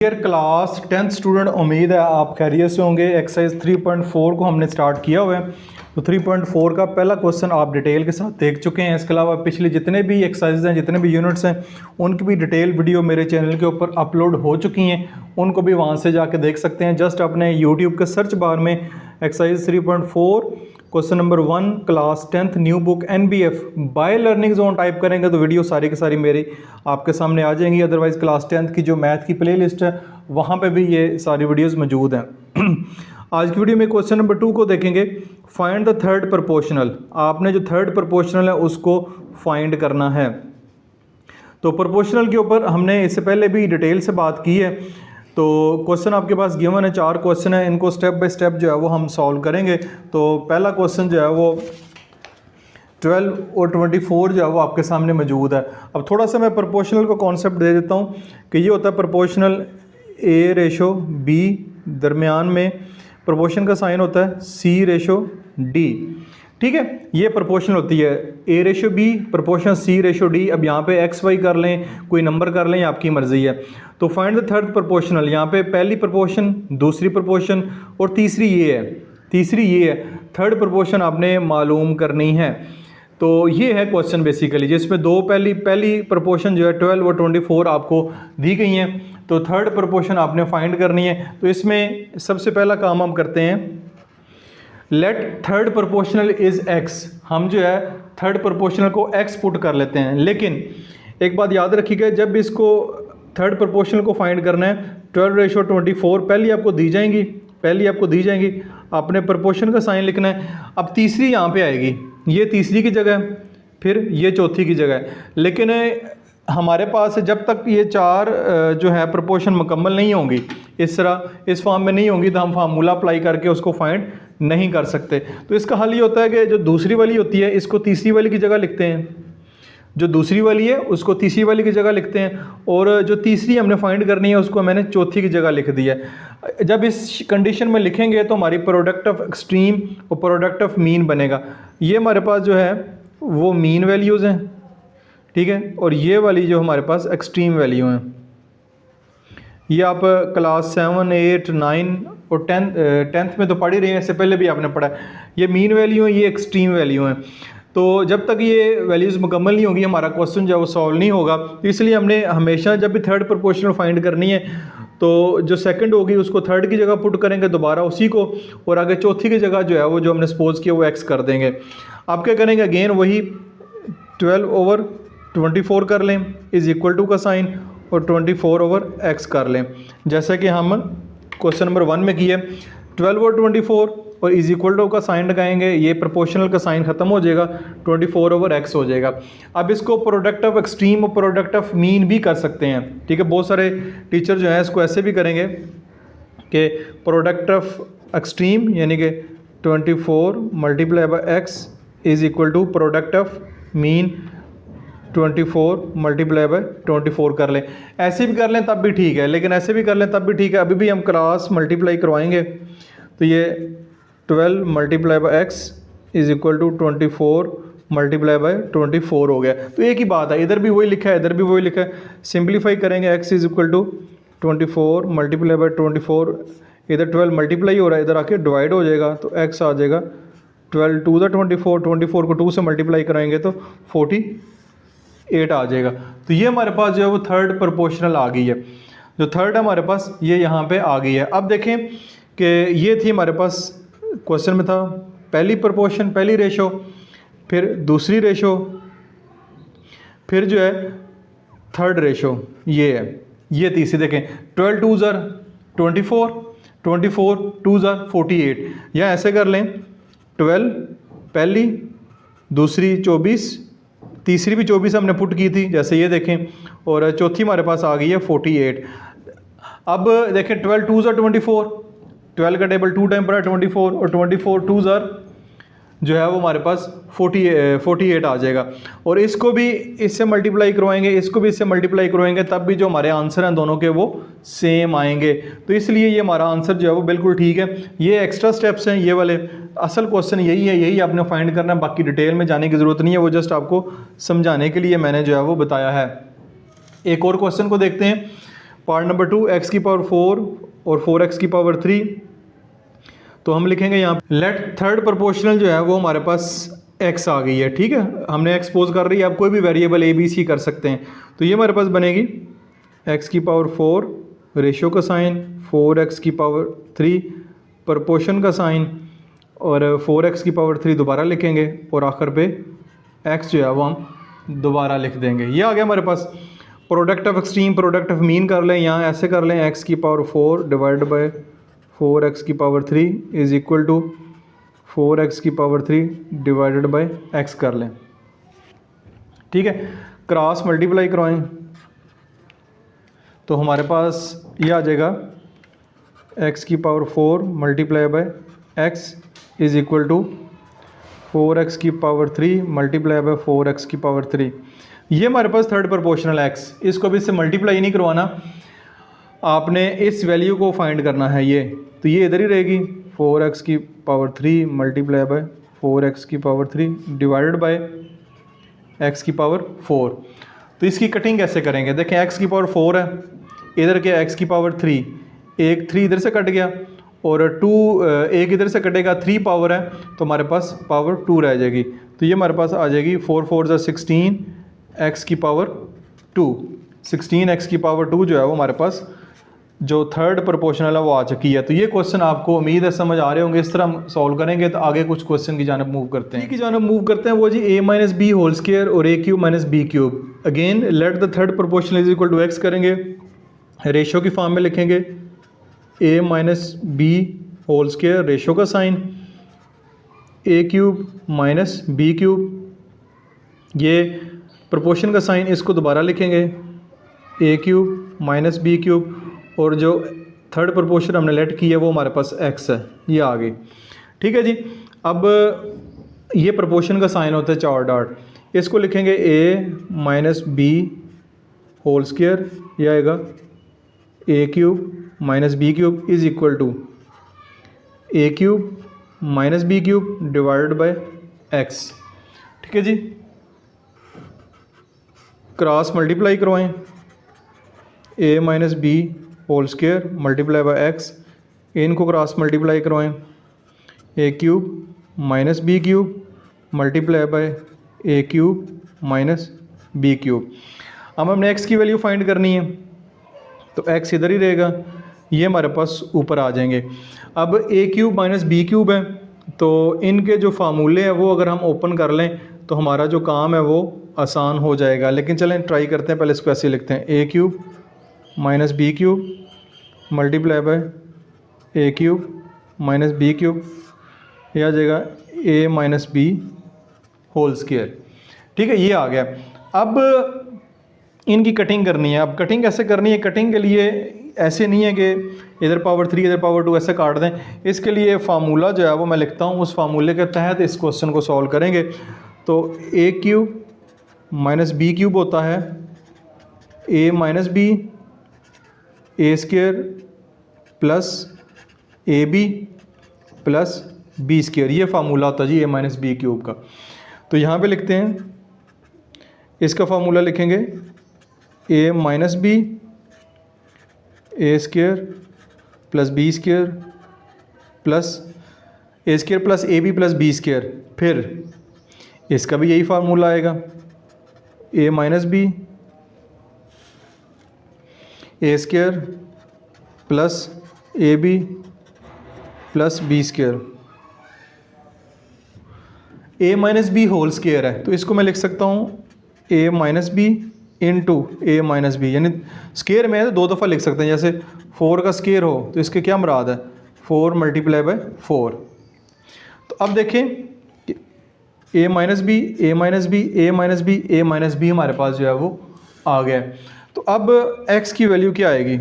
Dear class 10th student, उम्मीद है आप खैरियत से होंगे। एक्सरसाइज 3.4 को हमने स्टार्ट किया हुआ है। तो 3.4 का पहला क्वेश्चन आप डिटेल के साथ देख चुके हैं। इसके अलावा पिछले जितने भी एक्सरसाइज हैं, जितने भी यूनिट्स हैं, उनकी भी डिटेल वीडियो मेरे चैनल के ऊपर अपलोड हो चुकी हैं। उनको भी वहाँ से जाके देख सकते हैं। जस्ट अपने यूट्यूब के सर्च बार में exercise 3.4 question number 1 class 10th new book NBF by learning zone type करेंगे तो वीडियो सारी की सारी मेरी आपके सामने आ जाएंगी। अदरवाइज़ क्लास 10th की जो मैथ की प्लेलिस्ट है वहाँ पे भी ये सारी वीडियोस मौजूद हैं। आज की वीडियो में क्वेश्चन नंबर 2 को देखेंगे। Find the third proportional. आपने जो थर्ड प्रोपोर्शनल है उसको फाइंड करना है। तो प्रोपोर्शनल के ऊपर हमने इससे पहले भी डिटेल से बात की है। तो क्वेश्चन आपके पास गिवन है, 4 क्वेश्चन है। इनको स्टेप बाय स्टेप जो है वो हम सॉल्व करेंगे। तो पहला क्वेश्चन जो है वो 12 और 24 जो है वो आपके सामने मौजूद है। अब थोड़ा सा मैं प्रोपोर्शनल को कॉन्सेप्ट दे देता हूँ कि ये होता है प्रोपोर्शनल A/B, दरमियान में प्रोपोर्शन का साइन होता है C/D। ठीक है, ये प्रोपोर्शनल होती है A/B प्रोपोर्शन C/D। अब यहाँ पे XY कर लें, कोई नंबर कर लें, आपकी मर्ज़ी है। तो फाइंड द थर्ड प्रोपोर्शनल। यहाँ पे पहली प्रोपोर्शन, दूसरी प्रोपोर्शन और तीसरी ये है। थर्ड प्रोपोर्शन आपने मालूम करनी है। तो ये है क्वेश्चन बेसिकली, जिसमें दो पहली प्रोपोर्शन जो है 12 और 24 आपको दी गई हैं। तो थर्ड प्रोपोर्शन आपने फाइंड करनी है। तो इसमें सबसे पहला काम हम करते हैं, let third proportional is X। हम जो है थर्ड प्रोपोर्शनल को X पुट कर लेते हैं। लेकिन एक बात याद रखिएगा, जब इसको थर्ड प्रोपोर्शनल को फाइंड करना है 12/24 पहली आपको दी जाएंगी। आपने प्रोपोर्शन का साइन लिखना है। अब तीसरी यहाँ पे आएगी, ये तीसरी की जगह है, फिर ये चौथी की जगह है। लेकिन हमारे पास जब तक ये 4 जो है प्रोपोर्शन मुकम्मल नहीं होंगी, इस तरह इस फॉर्म में नहीं होंगी, तो हम फार्मूला अप्लाई करके उसको फाइंड नहीं कर सकते। तो इसका हल ये होता है कि जो दूसरी वाली होती है इसको तीसरी वाली की जगह लिखते हैं, जो दूसरी वाली है उसको तीसरी वाली की जगह लिखते हैं, और जो तीसरी हमने फाइंड करनी है उसको मैंने चौथी की जगह लिख दिया है। जब इस कंडीशन में लिखेंगे तो हमारी प्रोडक्ट ऑफ एक्सट्रीम और प्रोडक्ट ऑफ मीन बनेगा। ये हमारे पास जो है वो मीन वैल्यूज़ हैं, ठीक है, और ये वाली जो हमारे पास एक्सट्रीम वैल्यू हैं। ये आप क्लास 7, 8, 9 और 10th में तो पढ़ ही रहे हैं, इससे पहले भी आपने पढ़ा है। ये मीन वैल्यू है, ये एक्सट्रीम वैल्यू हैं। तो जब तक ये वैल्यूज़ मुकम्मल नहीं होगी हमारा क्वेश्चन जो है वो सॉल्व नहीं होगा। तो इसलिए हमने हमेशा जब भी थर्ड प्रोपोर्शनल फाइंड करनी है तो जो सेकंड होगी उसको थर्ड की जगह पुट करेंगे दोबारा उसी को, और आगे चौथी की जगह जो है वो जो हमने सपोज किया वो X कर देंगे। आप क्या करेंगे, अगेन वही 12/24 कर लें इज़ इक्वल टू का साइन, और 24/X कर लें, जैसा कि हम क्वेश्चन नंबर 1 में किए। 12/24 और इज इक्वल टू का साइन लगाएंगे, ये प्रोपोर्शनल का साइन ख़त्म हो जाएगा, 24/X हो जाएगा। अब इसको प्रोडक्ट ऑफ एक्सट्रीम और प्रोडक्ट ऑफ मीन भी कर सकते हैं, ठीक है। बहुत सारे टीचर जो हैं इसको ऐसे भी करेंगे कि प्रोडक्ट ऑफ एक्सट्रीम यानी कि 24 × X is equal to product of mean 24 × 24 कर लें। ऐसे भी कर लें तब भी ठीक है, लेकिन ऐसे भी कर लें तब भी ठीक है। अभी भी हम क्रॉस मल्टीप्लाई करवाएंगे तो ये 12 × X इज़ इक्वल टू 24 × 24 हो गया। तो एक ही बात है, इधर भी वही लिखा है, इधर भी वही लिखा है। सिंप्लीफाई करेंगे X इज़ इक्वल टू 24 × 24, इधर 12 मल्टीप्लाई हो रहा है, इधर आके डिवाइड हो जाएगा, तो X आ जाएगा 12 2 24 को 2 से मल्टीप्लाई कराएंगे तो 48 आ जाएगा। तो ये हमारे पास जो है वो थर्ड प्रोपोर्शनल आ गई है। जो थर्ड है हमारे पास ये यहाँ पे आ गई है। अब देखें कि ये थी हमारे पास क्वेश्चन में था पहली प्रोपोर्शन, पहली रेशो, फिर दूसरी रेशो, फिर जो है थर्ड रेशो ये है, ये तीसरी। देखें 12 2s are 24, 24 2s are 48। या ऐसे कर लें 12 पहली, दूसरी 24, तीसरी भी 24 हमने पुट की थी जैसे ये देखें, और चौथी हमारे पास आ गई है 48। अब देखें 12 2s are 24, 12 का टेबल 2 टाइम पर है 24, और 24 2s are जो है वो हमारे पास 48 आ जाएगा। और इसको भी इससे मल्टीप्लाई करवाएंगे, इसको भी इससे मल्टीप्लाई करवाएंगे, तब भी जो हमारे आंसर हैं दोनों के वो सेम आएंगे। तो इसलिए ये हमारा आंसर जो है वो बिल्कुल ठीक है। ये एक्स्ट्रा स्टेप्स हैं ये वाले, असल क्वेश्चन यही है, यही आपने फाइंड करना है। बाकी डिटेल में जाने की ज़रूरत नहीं है, वो जस्ट आपको समझाने के लिए मैंने जो है वो बताया है। एक और क्वेश्चन को देखते हैं। पार्ट नंबर 2 एक्स की पावर 4 और 4x की पावर 3। तो हम लिखेंगे यहाँ लेट थर्ड प्रोपोर्शनल जो है वो हमारे पास x आ गई है, ठीक है। हमने एक्सपोज कर रही है, आप कोई भी वेरिएबल ए बी सी कर सकते हैं। तो ये हमारे पास बनेगी x की पावर 4 रेशो का साइन, 4x की पावर 3 प्रोपोर्शन का साइन, और 4x की पावर 3 दोबारा लिखेंगे और आखिर पे x जो है वो हम दोबारा लिख देंगे। ये आ गया हमारे पास। Product of extreme product of mean कर लें, यहाँ ऐसे कर लें x की पावर 4 डिवाइड बाय 4x की power 3 is equal to 4x की पावर 3 डिवाइडेड बाय x कर लें, ठीक है। क्रॉस मल्टीप्लाई करवाएं तो हमारे पास ये आ जाएगा x की power 4 multiply by x is equal to 4x की पावर 3 मल्टीप्लाई बाय 4x की पावर 3। ये हमारे पास थर्ड प्रोपोर्शनल x, इसको भी इससे मल्टीप्लाई नहीं करवाना, आपने इस वैल्यू को फाइंड करना है। ये तो ये इधर ही रहेगी 4x की पावर 3 मल्टीप्लाई बाय 4x की पावर 3 डिवाइडेड बाय x की पावर 4। तो इसकी कटिंग कैसे करेंगे? देखें x की पावर 4 है, इधर क्या x की पावर 3, एक 3 इधर से कट गया और 2 एक इधर से कटेगा, 3 पावर है तो हमारे पास पावर 2 रह जाएगी। तो ये हमारे पास आ जाएगी 4 4 16 x की पावर 2, 16 x की पावर 2 जो है वो हमारे पास जो थर्ड प्रोपोर्शनल है वो आ चुकी है। तो ये क्वेश्चन आपको उम्मीद है समझ आ रहे होंगे। इस तरह हम सॉल्व करेंगे तो आगे कुछ क्वेश्चन की जानब मूव करते हैं। की जानब मूव करते हैं वो जी a minus B whole square और a cube minus B cube. Again let the third proportional is equal to x करेंगे, रेशो की फॉर्म में लिखेंगे a minus B whole square ratio का sign, a cube minus B cube, ये proportion का sign, इसको दोबारा लिखेंगे a cube minus B cube, और जो थर्ड प्रोपोर्शन हमने लेट की है वो हमारे पास x है, ये आ गई, ठीक है जी। अब ये प्रोपोर्शन का साइन होता है 4 डॉट, इसको लिखेंगे a minus B whole square, ये आएगा a cube minus B cube is equal to a cube minus B cube divided by x, ठीक है जी। क्रॉस मल्टीप्लाई करवाएं, a minus B whole square multiply by X, इनको cross multiply करवाएं, a cube minus B cube multiply by a cube minus B cube. अब हमने x की value find करनी है तो x इधर ही रहेगा, ये हमारे पास ऊपर आ जाएंगे। अब a cube minus B cube है तो इनके जो फार्मूले हैं वो अगर हम ओपन कर लें तो हमारा जो काम है वो आसान हो जाएगा। लेकिन चलें ट्राई करते हैं, पहले इसको ऐसे लिखते हैं a cube minus B cube multiply by a cube minus B cube, यह आ जाएगा a minus B whole square, ठीक है। ये आ गया। अब इनकी कटिंग करनी है। अब कटिंग कैसे करनी है? कटिंग के लिए ऐसे नहीं है कि इधर पावर 3 इधर पावर 2 ऐसे काट दें, इसके लिए फार्मूला जो है वो मैं लिखता हूँ, उस फार्मूले के तहत इस क्वेश्चन को सॉल्व करेंगे। तो a cube minus B cube होता है a minus B A square plus A B plus B square, ये फार्मूला होता है जी a माइनस बी क्यूब का। तो यहाँ पे लिखते हैं, इसका फार्मूला लिखेंगे a minus B A square plus B square plus A square plus A B plus B square, फिर इसका भी यही फार्मूला आएगा a minus B A square plus A B plus B square, a minus B whole square है तो इसको मैं लिख सकता हूँ a minus B into A minus B, यानी स्क्वायर में है तो 2 दफ़ा लिख सकते हैं। जैसे 4 का स्क्वायर हो तो इसके क्या मुराद है 4 मल्टीप्लाई बाय 4। तो अब देखें कि a minus B A minus B A minus B A minus B हमारे पास जो है वो आ गया। तो अब x की वैल्यू क्या आएगी?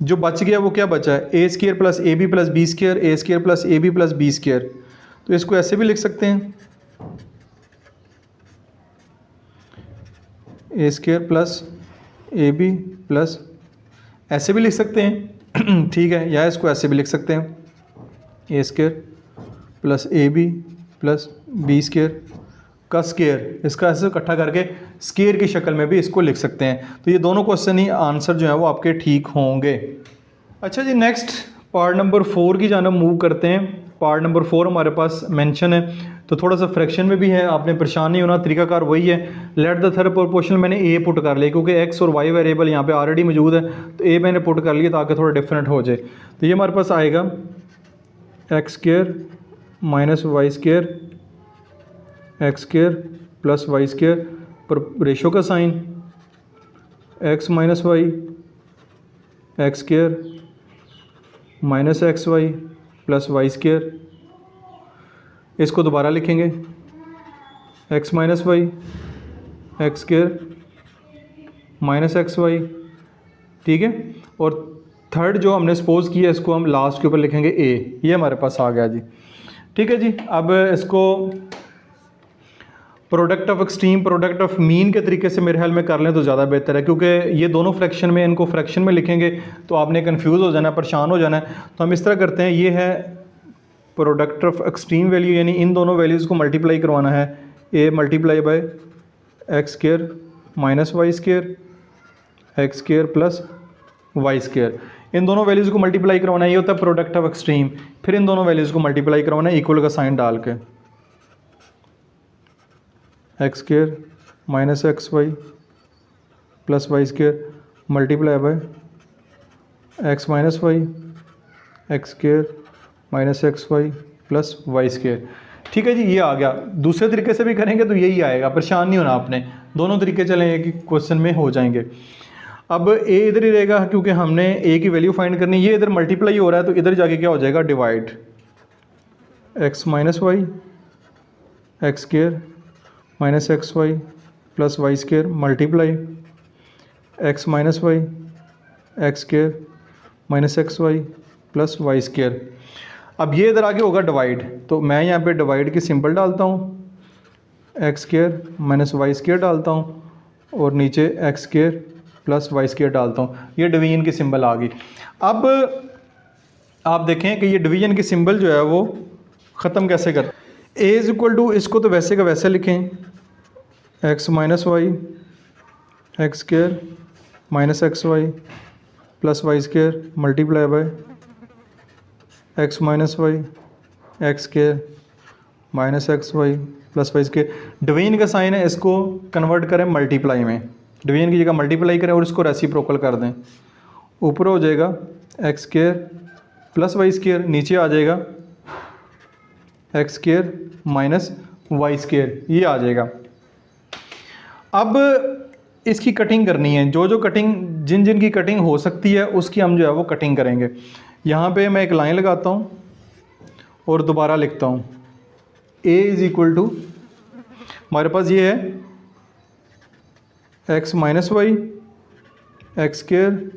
जो बच गया वो क्या बचा है? ए square plus A B plus B square, a square plus A B plus B square. तो इसको ऐसे भी लिख सकते हैं a square plus A B plus, ऐसे भी लिख सकते हैं ठीक है, या इसको ऐसे भी लिख सकते हैं a square plus A B plus B square का स्केयर, इसका ऐसे इकट्ठा करके स्केयर की शक्ल में भी इसको लिख सकते हैं। तो ये दोनों क्वेश्चन ही आंसर जो है वो आपके ठीक होंगे। अच्छा जी, नेक्स्ट पार्ट नंबर 4 की जानब मूव करते हैं। पार्ट नंबर 4 हमारे पास मेंशन है, तो थोड़ा सा फ्रैक्शन में भी है, आपने परेशान नहीं होना, तरीकाकार वही है। लेट द थर्ड प्रोपोर्शनल मैंने ए पुट कर लिया क्योंकि एक्स और वाई वेरिएबल यहाँ पे ऑलरेडी मौजूद है, तो ए मैंने पुट कर लिया ताकि थोड़ा डिफरेंट हो जाए। तो ये हमारे पास आएगा X square minus Y square x square plus Y square पर रेशो का sign X minus Y X square minus x Y plus Y square. इसको दोबारा लिखेंगे X minus Y X square minus x Y, ठीक है। और third जो हमने सपोज किया इसको हम लास्ट के ऊपर लिखेंगे ए, ये हमारे पास आ गया जी, ठीक है जी। अब इसको product of extreme product of mean के तरीके से मेरे ख्याल में कर लें तो ज़्यादा बेहतर है, क्योंकि ये दोनों फ्रैक्शन में, इनको फ्रैक्शन में लिखेंगे तो आपने कंफ्यूज हो जाना है, परेशान हो जाना है। तो हम इस तरह करते हैं, ये है प्रोडक्ट ऑफ एक्सट्रीम वैल्यू, यानी इन दोनों वैल्यूज़ को मल्टीप्लाई करवाना है, a multiply by x square minus Y square x square plus Y square. इन दोनों वैल्यूज़ को मल्टीप्लाई करवाना है, ये होता है प्रोडक्ट ऑफ एक्सट्रीम। फिर इन दोनों वैल्यूज़ को मल्टीप्लाई करवाना है इक्वल का साइन डाल के, X square minus x Y plus Y square multiply by X minus Y X square minus x Y plus Y square, ठीक है जी। ये आ गया। दूसरे तरीके से भी करेंगे तो यही आएगा, परेशान नहीं होना आपने, दोनों तरीके चलें एक ही क्वेश्चन में हो जाएंगे। अब ए इधर ही रहेगा क्योंकि हमने ए की वैल्यू फाइंड करनी है, ये इधर मल्टीप्लाई हो रहा है तो इधर जाके क्या हो जाएगा, divide X minus Y X square minus x Y plus Y square multiply X minus Y X square minus x Y plus Y square. अब ये इधर आगे होगा डिवाइड, तो मैं यहाँ पे डिवाइड की सिंबल डालता हूँ, X square minus Y square डालता हूँ और नीचे X square plus Y square डालता हूँ, ये डिवीजन की सिंबल आ गई। अब आप देखें कि ये डिवीजन की सिंबल जो है वो ख़त्म कैसे कर, ए इज इक्वल टू, इसको तो वैसे का वैसे लिखें, X minus Y X square minus x Y plus Y square multiply by X minus Y X square minus x Y plus Y square. Division का साइन है, इसको कन्वर्ट करें मल्टीप्लाई में, डिवीजन की जगह मल्टीप्लाई करें और इसको रेसिप्रोकल कर दें, ऊपर हो जाएगा X square plus Y square, नीचे आ जाएगा X square minus Y square, ये आ जाएगा। अब इसकी कटिंग करनी है, जो जो कटिंग, जिन जिन की कटिंग हो सकती है उसकी हम जो है वो कटिंग करेंगे। यहाँ पे मैं एक लाइन लगाता हूँ और दोबारा लिखता हूँ, ए इज़ इक्वल टू, हमारे पास ये है X minus Y X square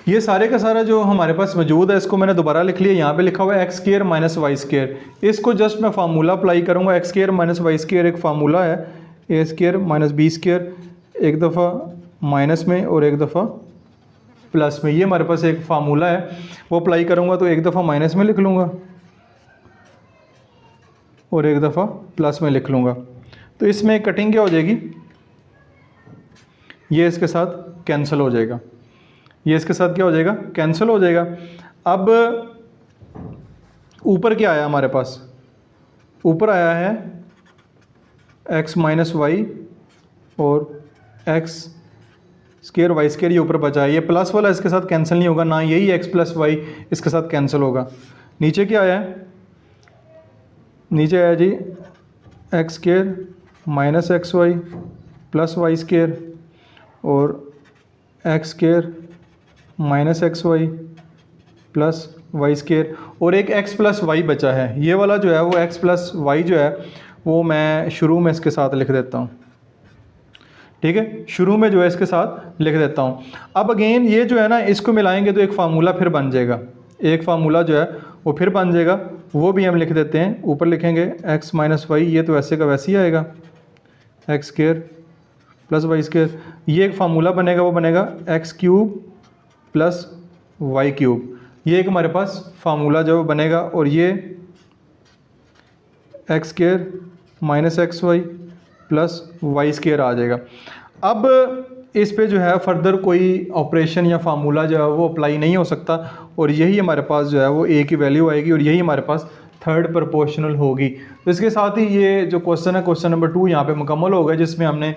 ये सारे का सारा जो हमारे पास मौजूद है इसको मैंने दोबारा लिख लिया, यहाँ पे लिखा हुआ है X square minus Y square, इसको जस्ट मैं फार्मूला अप्लाई करूँगा। X square minus Y square एक फार्मूला है, ए स्क्वायर माइनस बी स्क्वायर, एक दफ़ा माइनस में और एक दफ़ा प्लस में, ये हमारे पास एक फार्मूला है, वो अप्लाई करूँगा तो एक दफ़ा माइनस में लिख लूँगा और एक दफ़ा प्लस में लिख लूँगा। तो इसमें कटिंग क्या हो जाएगी, ये इसके साथ कैंसिल हो जाएगा, ये इसके साथ क्या हो जाएगा, कैंसिल हो जाएगा। अब ऊपर क्या आया हमारे पास, ऊपर आया है एक्स माइनस वाई और एक्स स्क्वायर वाई स्क्वायर, ये ऊपर बचा है, ये प्लस वाला इसके साथ कैंसिल नहीं होगा, ना यही एक्स प्लस वाई इसके साथ कैंसिल होगा। नीचे क्या आया है, नीचे आया जी x square minus x Y plus Y square और x square minus x Y plus Y square और एक एक्स प्लस वाई बचा है, ये वाला जो है वो एक्स प्लस वाई जो है वो मैं शुरू में इसके साथ लिख देता हूँ, ठीक है, शुरू में जो है इसके साथ लिख देता हूँ। अब अगेन ये जो है ना, इसको मिलाएंगे तो एक फार्मूला फिर बन जाएगा, एक फार्मूला जो है वो फिर बन जाएगा वो भी हम लिख देते हैं। ऊपर लिखेंगे x माइनस वाई, ये तो वैसे का वैसे ही आएगा, x square plus y square. ये एक फार्मूला बनेगा, वो बनेगा x cube plus y cube. ये एक हमारे पास फार्मूला जो बनेगा, और ये x square minus x Y plus y square आ जाएगा। अब इस पे जो है फर्दर कोई ऑपरेशन या फार्मूला जो है वो अप्लाई नहीं हो सकता, और यही हमारे पास जो है वो ए की वैल्यू आएगी, और यही हमारे पास थर्ड प्रोपोर्शनल होगी। तो इसके साथ ही ये जो क्वेश्चन है, क्वेश्चन नंबर 2 यहाँ पे मुकम्मल हो गया, जिसमें हमने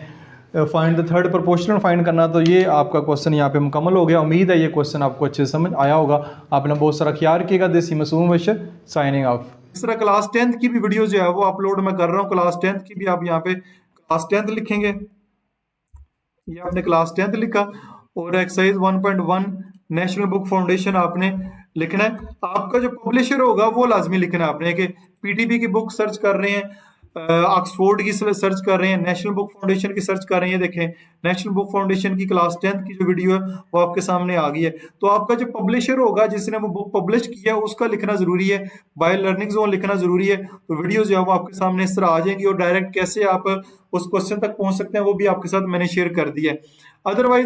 find the third proportional find करना। तो ये आपका क्वेश्चन यहाँ पे मुकम्मल हो गया। उम्मीद है ये क्वेश्चन आपको अच्छे से समझ आया होगा। आपने बहुत सारा ख्याल किएगा। देसी मासूम बशर साइनिंग ऑफ। इस तरह क्लास 10th की भी वीडियो जो है वो अपलोड मैं कर रहा हूँ। क्लास 10th की भी आप यहाँ पे क्लास 10th लिखेंगे, ये आपने क्लास 10th लिखा, और एक्सरसाइज 1.1 नेशनल बुक फाउंडेशन आपने लिखना है। आपका जो पब्लिशर होगा वो लाजमी लिखना है आपने, कि पीटीबी की बुक सर्च कर रहे हैं, ऑक्सफोर्ड की सर्च कर रहे हैं, नेशनल बुक फाउंडेशन की सर्च कर रहे हैं। देखें, नेशनल बुक फाउंडेशन की क्लास 10th की जो वीडियो है वो आपके सामने आ गई है। तो आपका जो पब्लिशर होगा जिसने वो बुक पब्लिश किया है उसका लिखना जरूरी है, बाय लर्निंग जोन लिखना जरूरी है। तो वीडियो जो है वो आपके सामने इस तरह आ जाएंगी, और डायरेक्ट कैसे आप उस क्वेश्चन तक पहुंच सकते हैं वो भी आपके साथ मैंने शेयर कर दिया है। अदरवाइज